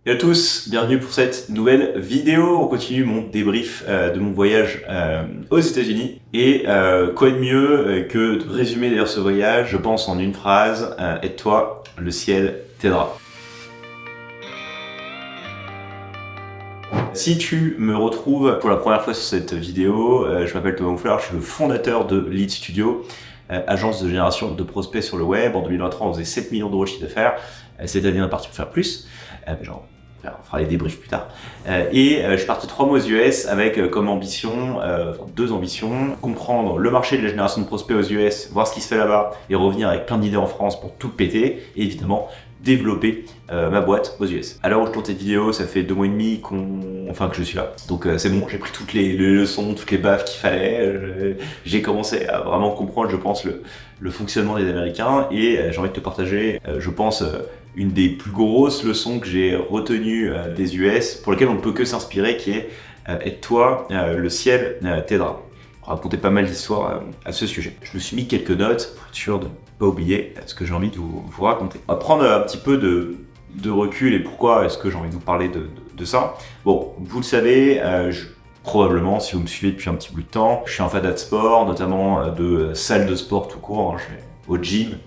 Hello à tous, bienvenue pour cette nouvelle vidéo. On continue mon débrief de mon voyage aux États-Unis. Et quoi de mieux que de résumer d'ailleurs ce voyage, je pense en une phrase, aide-toi, le ciel t'aidera. Si tu me retrouves pour la première fois sur cette vidéo, je m'appelle Thomas Honfleur, je suis le fondateur de Lead Studio, agence de génération de prospects sur le web. En 2023, on faisait 7 millions d'euros de chiffre d'affaires. Cette année, on est parti pour faire plus. On fera les débriefs plus tard. Je suis parti 3 mois aux US avec comme ambition, deux ambitions, comprendre le marché de la génération de prospects aux US, voir ce qui se fait là-bas et revenir avec plein d'idées en France pour tout péter et évidemment développer ma boîte aux US. À l'heure où je tourne cette vidéo, ça fait 2 mois et demi que je suis là. Donc c'est bon, j'ai pris toutes les leçons, toutes les baffes qu'il fallait. J'ai commencé à vraiment comprendre, je pense, le fonctionnement des Américains et j'ai envie de te partager, je pense, une des plus grosses leçons que j'ai retenues des US, pour lesquelles on ne peut que s'inspirer, qui est aide-toi, le ciel t'aidera. On va raconter pas mal d'histoires à ce sujet. Je me suis mis quelques notes pour être sûr de ne pas oublier ce que j'ai envie de vous raconter. On va prendre un petit peu de recul et pourquoi est-ce que j'ai envie de vous parler de ça. Bon, vous le savez, probablement, si vous me suivez depuis un petit bout de temps, je suis un fanat de sport, notamment de salles de sport tout court. Je vais au gym,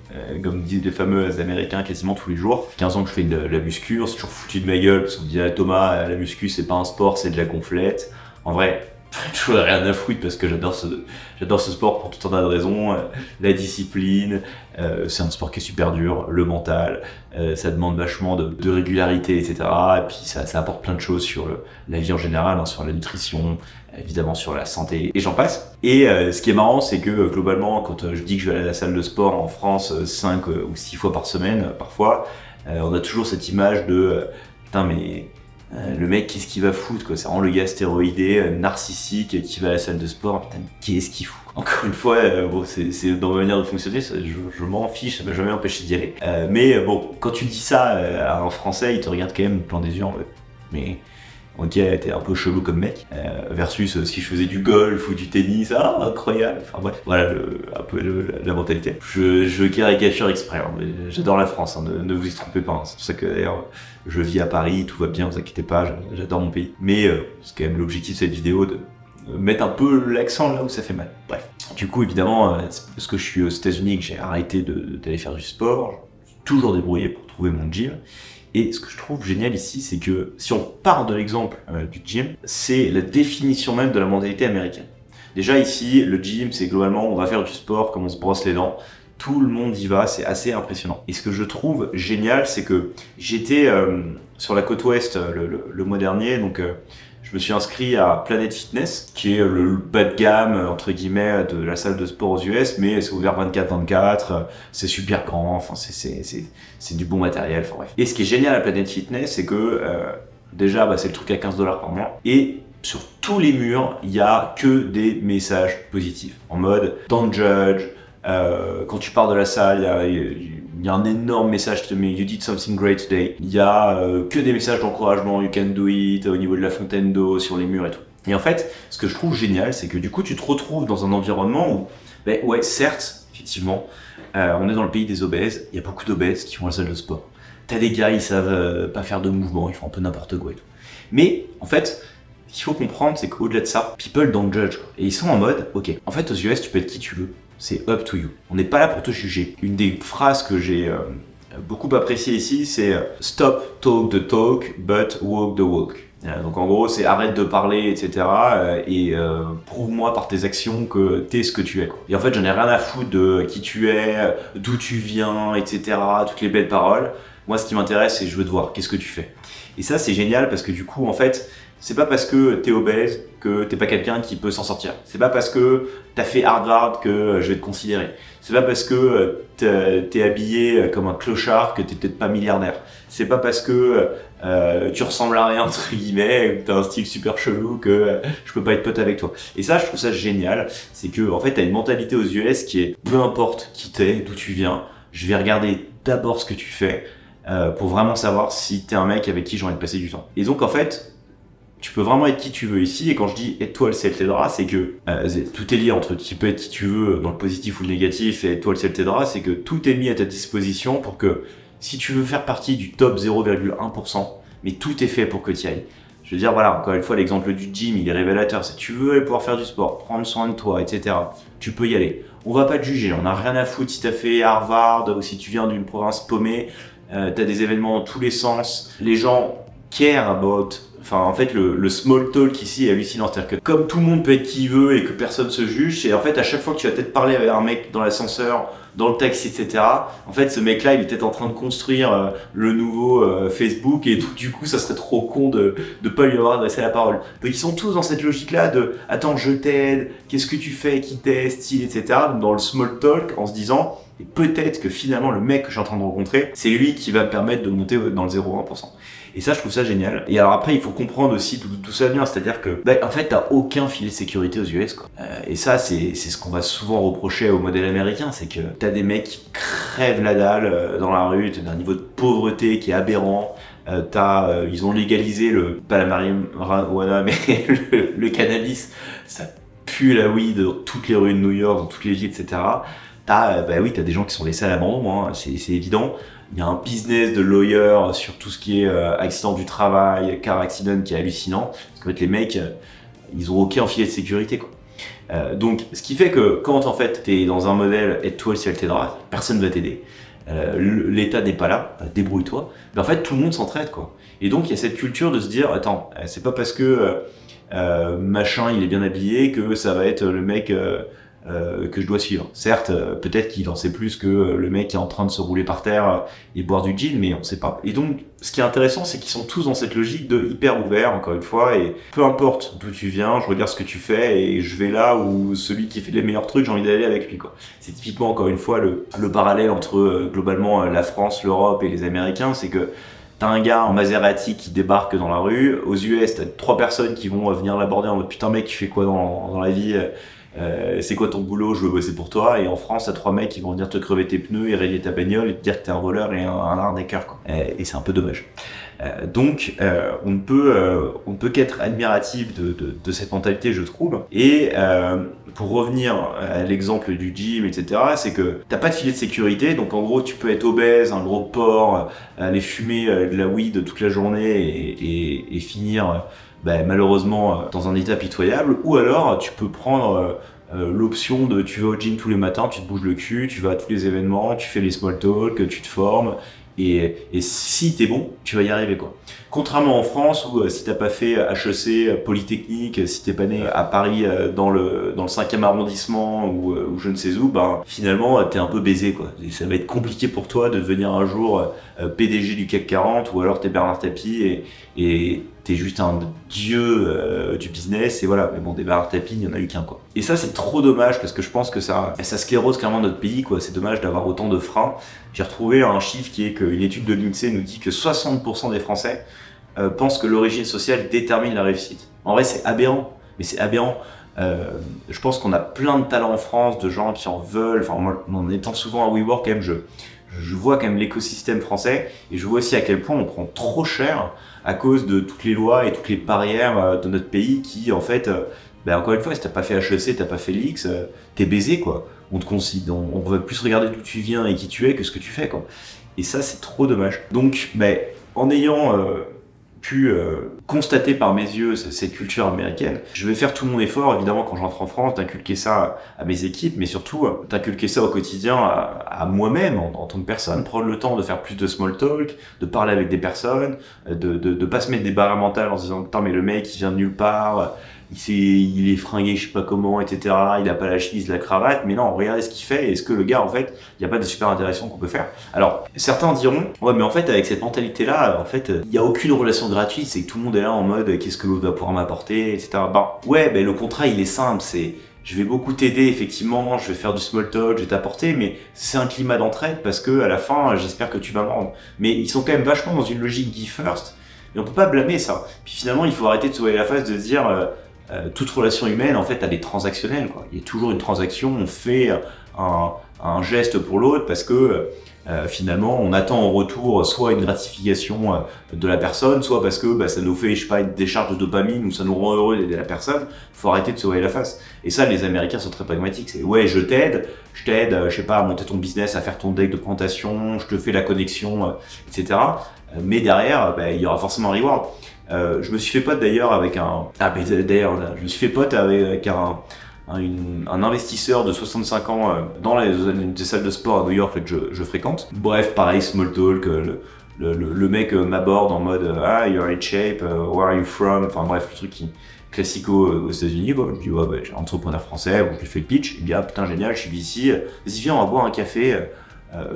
comme disent les fameux Américains, quasiment tous les jours. Ça fait 15 ans que je fais de la muscu, on s'est toujours foutu de ma gueule, parce qu'on me dit ah, Thomas, la muscu c'est pas un sport, c'est de la gonflette. En vrai, je n'ai rien à foutre parce que j'adore ce sport pour tout un tas de raisons. La discipline, c'est un sport qui est super dur, le mental, ça demande vachement de régularité, etc. Et puis ça apporte plein de choses sur la vie en général, sur la nutrition, évidemment sur la santé, et j'en passe. Et ce qui est marrant, c'est que globalement, quand je dis que je vais aller à la salle de sport en France 5 ou 6 fois par semaine, parfois, on a toujours cette image de putain mais le mec, qu'est-ce qu'il va foutre quoi? C'est vraiment le gars stéroïdé, narcissique, qui va à la salle de sport. Putain, qu'est-ce qu'il fout? Encore une fois, c'est dans ma manière de fonctionner, je m'en fiche, ça m'a jamais empêché d'y aller. Mais bon, quand tu dis ça à un Français, il te regarde quand même plein des yeux en mode, mais ok, t'es un peu chelou comme mec, versus si je faisais du golf ou du tennis, ah incroyable, enfin bref, voilà un peu la mentalité. Je caricature exprès, hein, mais j'adore la France, hein, ne vous y trompez pas, hein. C'est pour ça que d'ailleurs je vis à Paris, tout va bien, vous inquiétez pas, j'adore mon pays. Mais c'est quand même l'objectif de cette vidéo de mettre un peu l'accent là où ça fait mal. Bref, du coup évidemment, c'est parce que je suis aux États-Unis que j'ai arrêté d'aller faire du sport, je suis toujours débrouillé pour trouver mon gym. Et ce que je trouve génial ici, c'est que si on part de l'exemple du gym, c'est la définition même de la mentalité américaine. Déjà ici, le gym, c'est globalement, on va faire du sport comme on se brosse les dents. Tout le monde y va, c'est assez impressionnant. Et ce que je trouve génial, c'est que j'étais sur la côte ouest le mois dernier, donc je me suis inscrit à Planet Fitness, qui est le bas de gamme, entre guillemets, de la salle de sport aux US, mais c'est ouvert 24/24, c'est super grand, enfin c'est du bon matériel, enfin bref. Et ce qui est génial à Planet Fitness, c'est que déjà, c'est le truc à 15$ par mois, et sur tous les murs, il y a que des messages positifs, en mode « don't judge », quand tu pars de la salle, il y a un énorme message qui te met « You did something great today ». Il y a que des messages d'encouragement « You can do it » au niveau de la fontaine d'eau, sur les murs et tout. Et en fait, ce que je trouve génial, c'est que du coup, tu te retrouves dans un environnement où, ouais, certes, effectivement, on est dans le pays des obèses, il y a beaucoup d'obèses qui vont à la salle de sport. T'as des gars, ils savent pas faire de mouvement, ils font un peu n'importe quoi et tout. Mais, en fait, ce qu'il faut comprendre, c'est qu'au-delà de ça, people don't judge. Et ils sont en mode, ok, en fait, aux US, tu peux être qui tu veux. C'est up to you. On n'est pas là pour te juger. Une des phrases que j'ai beaucoup appréciées ici, c'est stop talk the talk, but walk the walk. Donc en gros, c'est arrête de parler, etc. Et prouve-moi par tes actions que t'es ce que tu es. Et en fait, j'en ai rien à foutre de qui tu es, d'où tu viens, etc. Toutes les belles paroles. Moi, ce qui m'intéresse, c'est je veux te voir. Qu'est-ce que tu fais? Et ça, c'est génial parce que du coup, en fait, c'est pas parce que t'es obèse que t'es pas quelqu'un qui peut s'en sortir. C'est pas parce que t'as fait Harvard que je vais te considérer. C'est pas parce que t'es habillé comme un clochard que t'es peut-être pas milliardaire. C'est pas parce que tu ressembles à rien, entre guillemets, que t'as un style super chelou que je peux pas être pote avec toi. Et ça, je trouve ça génial. C'est que, en fait, t'as une mentalité aux US qui est peu importe qui t'es, d'où tu viens, je vais regarder d'abord ce que tu fais pour vraiment savoir si t'es un mec avec qui j'ai envie de passer du temps. Et donc, en fait, tu peux vraiment être qui tu veux ici, et quand je dis étoile, ciel t'aidera, c'est que tout est lié entre tu peux être qui tu veux dans le positif ou le négatif, et étoile, ciel t'aidera, c'est que tout est mis à ta disposition pour que si tu veux faire partie du top 0,1%, mais tout est fait pour que tu y ailles. Je veux dire, voilà, encore une fois, l'exemple du gym, il est révélateur. Si tu veux aller pouvoir faire du sport, prendre soin de toi, etc., tu peux y aller. On va pas te juger, on n'a rien à foutre si tu as fait Harvard ou si tu viens d'une province paumée. Tu as des événements dans tous les sens. Les gens care about. Enfin, en fait, le small talk ici est hallucinant. C'est-à-dire que comme tout le monde peut être qui il veut et que personne se juge, et en fait, à chaque fois que tu vas peut-être parler avec un mec dans l'ascenseur, dans le taxi, etc., en fait, ce mec-là, il est peut-être en train de construire le nouveau Facebook et tout, du coup, ça serait trop con de pas lui avoir adressé la parole. Donc, ils sont tous dans cette logique-là de « Attends, je t'aide, qu'est-ce que tu fais, qui t'aide, style, etc. » Donc, dans le small talk, en se disant « Et peut-être que finalement, le mec que je suis en train de rencontrer, c'est lui qui va me permettre de monter dans le 0,1%. » Et ça, je trouve ça génial. Et alors après, il faut comprendre aussi d'où ça vient. C'est-à-dire que, en fait, t'as aucun filet de sécurité aux US, quoi. Et ça, c'est ce qu'on va souvent reprocher au modèle américain. C'est que t'as des mecs qui crèvent la dalle dans la rue, t'as un niveau de pauvreté qui est aberrant. Ils ont légalisé pas la marijuana, mais le cannabis. Ça pue la weed dans toutes les rues de New York, dans toutes les villes, etc. T'as des gens qui sont laissés à l'abandon, hein, c'est évident. Il y a un business de lawyer sur tout ce qui est accident du travail, car accident qui est hallucinant. Parce qu'en fait, les mecs, ils ont aucun filet de sécurité, quoi. Donc, ce qui fait que quand en fait t'es dans un modèle aide-toi le ciel t'aidera, personne ne va t'aider. L'État n'est pas là, débrouille-toi. Mais en fait, tout le monde s'entraide, quoi. Et donc, il y a cette culture de se dire, attends, c'est pas parce que machin il est bien habillé que ça va être le mec que je dois suivre. Certes, peut-être qu'il en sait plus que le mec qui est en train de se rouler par terre et boire du gin, mais on sait pas. Et donc, ce qui est intéressant, c'est qu'ils sont tous dans cette logique de hyper ouvert, encore une fois, et peu importe d'où tu viens, je regarde ce que tu fais et je vais là où celui qui fait les meilleurs trucs, j'ai envie d'aller avec lui, quoi. C'est typiquement, encore une fois, le parallèle entre globalement la France, l'Europe et les Américains, c'est que t'as un gars en Maserati qui débarque dans la rue. Aux US, t'as 3 personnes qui vont venir l'aborder en mode putain mec, tu fais quoi dans la vie? C'est quoi ton boulot? Je veux bosser pour toi. Et en France, t'as 3 mecs qui vont venir te crever tes pneus et rayer ta bagnole et te dire que t'es un voleur et un arnaqueur, quoi. Et c'est un peu dommage. Donc, on ne peut qu'être admiratif de cette mentalité, je trouve. Et pour revenir à l'exemple du gym, etc., c'est que t'as pas de filet de sécurité. Donc, en gros, tu peux être obèse, un gros porc, aller fumer de la weed toute la journée et finir malheureusement dans un état pitoyable. Ou alors, tu peux prendre l'option de tu vas au gym tous les matins, tu te bouges le cul, tu vas à tous les événements, tu fais les small talk, tu te formes. Et si t'es bon, tu vas y arriver, quoi. Contrairement en France où si t'as pas fait HEC, Polytechnique, si t'es pas né à Paris dans le 5e arrondissement ou je ne sais où, finalement t'es un peu baisé, quoi. Et ça va être compliqué pour toi de devenir un jour PDG du CAC 40 ou alors t'es Bernard Tapie et t'es juste un dieu du business et voilà. Mais bon, des Bernard Tapie, il n'y en a eu qu'un, quoi. Et ça, c'est trop dommage parce que je pense que ça sclérose clairement notre pays, quoi. C'est dommage d'avoir autant de freins. J'ai retrouvé un chiffre qui est qu'une étude de l'INSEE nous dit que 60% des Français pensent que l'origine sociale détermine la réussite. En vrai, c'est aberrant, mais c'est aberrant. Je pense qu'on a plein de talents en France, de gens qui en veulent. Enfin, moi, en étant souvent à WeWork, quand même, je vois quand même l'écosystème français et je vois aussi à quel point on prend trop cher à cause de toutes les lois et toutes les barrières de notre pays qui, en fait, encore une fois, si t'as pas fait HEC, t'as pas fait l'X, t'es baisé, quoi. On te considère, on va plus regarder d'où tu viens et qui tu es que ce que tu fais, quoi. Et ça, c'est trop dommage. Donc, en ayant pu constater par mes yeux cette culture américaine, je vais faire tout mon effort, évidemment, quand je rentre en France, d'inculquer ça à mes équipes, mais surtout d'inculquer ça au quotidien à moi-même en tant que personne, prendre le temps de faire plus de small talk, de parler avec des personnes, de pas se mettre des barrières mentales en se disant putain mais le mec il vient de nulle part, il est fringué je sais pas comment, etc. Il a pas la chemise, la cravate, mais non, regardez ce qu'il fait. Est-ce que le gars, en fait, il n'y a pas de super interaction qu'on peut faire? Alors, certains diront, ouais, mais en fait, avec cette mentalité-là, en fait, il n'y a aucune relation gratuite, c'est que tout le monde est là en mode, qu'est-ce que l'autre va pouvoir m'apporter, etc. Le contrat, il est simple, c'est, je vais beaucoup t'aider, effectivement, je vais faire du small talk, je vais t'apporter, mais c'est un climat d'entraide parce que, à la fin, j'espère que tu vas me rendre. Mais ils sont quand même vachement dans une logique give first, et on peut pas blâmer ça. Puis finalement, il faut arrêter de se voiler la face de se dire, toute relation humaine, en fait, elle est transactionnelle, quoi. Il y a toujours une transaction, on fait un geste pour l'autre parce que finalement on attend en retour soit une gratification de la personne, soit parce que ça nous fait, je sais pas, une décharge de dopamine ou ça nous rend heureux d'aider la personne. Faut arrêter de se voiler la face. Et ça, les Américains sont très pragmatiques. C'est ouais, je t'aide, je sais pas, à monter ton business, à faire ton deck de présentation, je te fais la connexion, etc. Mais derrière, il y aura forcément un reward. Je me suis fait pote d'ailleurs avec je me suis fait pote avec un investisseur de 65 ans dans des salles de sport à New York que je fréquente. Bref, pareil, small talk, le mec m'aborde en mode « Ah, you're in shape, where are you from ?» Enfin bref, le truc classico aux États-Unis. Bon, je dis « Ouais, j'ai un entrepreneur français. » Bon, je lui fais le pitch. Il me dit « Ah putain, génial, je suis ici. Vas-y, viens, on va boire un café.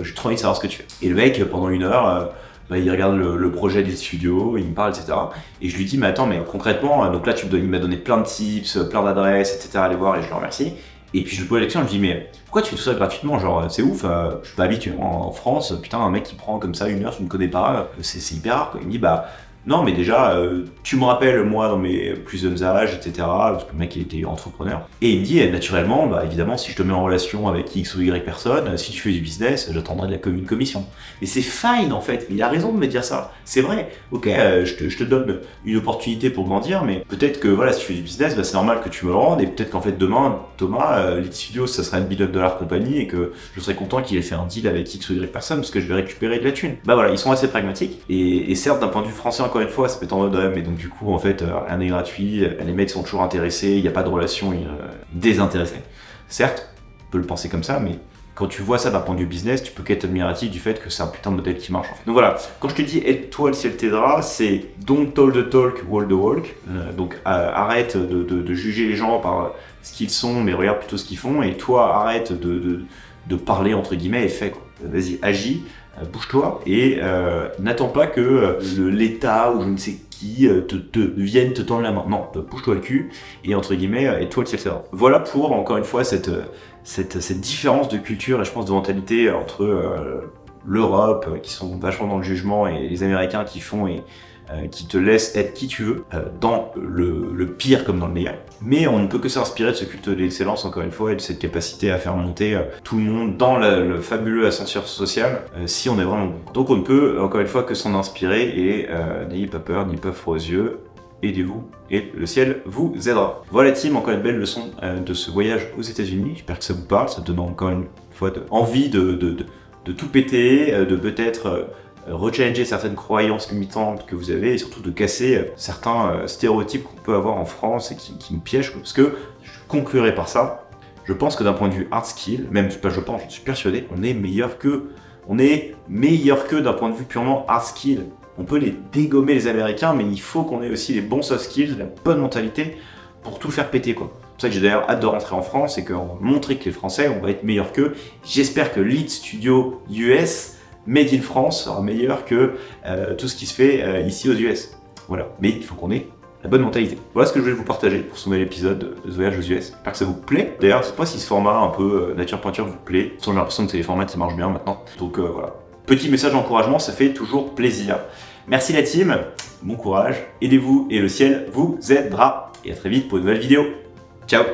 J'ai trop envie de savoir ce que tu fais. » Et le mec, pendant 1 heure... il regarde le projet du studio, il me parle, etc. Et je lui dis, mais attends, mais concrètement, donc là, il m'a donné plein de tips, plein d'adresses, etc. à aller voir et je le remercie. Et puis je lui pose la question, je lui dis, mais pourquoi tu fais tout ça gratuitement? Genre, c'est ouf, je suis pas habitué en France, putain, un mec qui prend comme ça 1 heure, tu me connais pas, c'est hyper rare, quoi. Il me dit, non, mais déjà, tu me rappelles, moi, dans mes plus jeunes âges, etc., parce que le mec, il était entrepreneur. Et il me dit, naturellement, évidemment, si je te mets en relation avec X ou Y personne, si tu fais du business, j'attendrai de une commission. Mais c'est fine, en fait. Il a raison de me dire ça. C'est vrai. Ok, je te donne une opportunité pour grandir, mais peut-être que, voilà, si tu fais du business, c'est normal que tu me le rendes, et peut-être qu'en fait, demain, Thomas, Lead Studio, ça sera $1 billion compagnie, et que je serais content qu'il ait fait un deal avec X ou Y personne, parce que je vais récupérer de la thune. Voilà, ils sont assez pragmatiques, et certes, d'un point de vue français, encore une fois, ça peut être en mode mais donc du coup en fait rien n'est gratuit, les mecs sont toujours intéressés, il n'y a pas de relation désintéressée. Certes, on peut le penser comme ça, mais quand tu vois ça d'un point de vue business, tu peux qu'être admiratif du fait que c'est un putain de modèle qui marche en fait. Donc voilà, quand je te dis aide-toi, le ciel t'aidera, c'est don't talk the talk, walk the walk. Donc arrête de juger les gens par ce qu'ils sont, mais regarde plutôt ce qu'ils font, et toi arrête de parler entre guillemets et fais quoi. Vas-y, agis. Bouge-toi et n'attends pas que l'État ou je ne sais qui vienne te tendre la main. Non, bouge-toi le cul et entre guillemets, aide-toi le ciel s'aidera. Voilà pour encore une fois cette différence de culture et je pense de mentalité entre l'Europe qui sont vachement dans le jugement et les Américains qui font et qui te laissent être qui tu veux, dans le pire comme dans le meilleur. Mais on ne peut que s'inspirer de ce culte de l'excellence, encore une fois, et de cette capacité à faire monter tout le monde dans le fabuleux ascenseur social, si on est vraiment bon. Donc on ne peut, encore une fois, que s'en inspirer, et n'ayez pas peur, ni peur aux yeux, aidez-vous, et le ciel vous aidera. Voilà team, encore une belle leçon de ce voyage aux États-Unis. J'espère que ça vous parle, ça te donne encore une fois envie de tout péter, de peut-être... rechallenger certaines croyances limitantes que vous avez et surtout de casser certains stéréotypes qu'on peut avoir en France et qui nous piègent. Parce que je conclurai par ça, je pense que d'un point de vue hard skill, même pas je pense, je suis persuadé, on est meilleur que d'un point de vue purement hard skill. On peut les dégommer les Américains, mais il faut qu'on ait aussi les bons soft skills, la bonne mentalité pour tout faire péter quoi. C'est pour ça que j'ai d'ailleurs hâte de rentrer en France et qu'on va montrer que les Français, on va être meilleurs qu'eux. J'espère que Lead Studio US Made in France sera meilleur que tout ce qui se fait ici aux US. Voilà. Mais il faut qu'on ait la bonne mentalité. Voilà ce que je voulais vous partager pour ce nouvel épisode de ce voyage aux US. J'espère que ça vous plaît. D'ailleurs, dites-moi si ce format un peu nature peinture vous plaît. De toute façon, j'ai l'impression que c'est les formats qui marchent bien maintenant. Donc voilà. Petit message d'encouragement, ça fait toujours plaisir. Merci la team, bon courage, aidez-vous et le ciel vous aidera. Et à très vite pour une nouvelle vidéo. Ciao!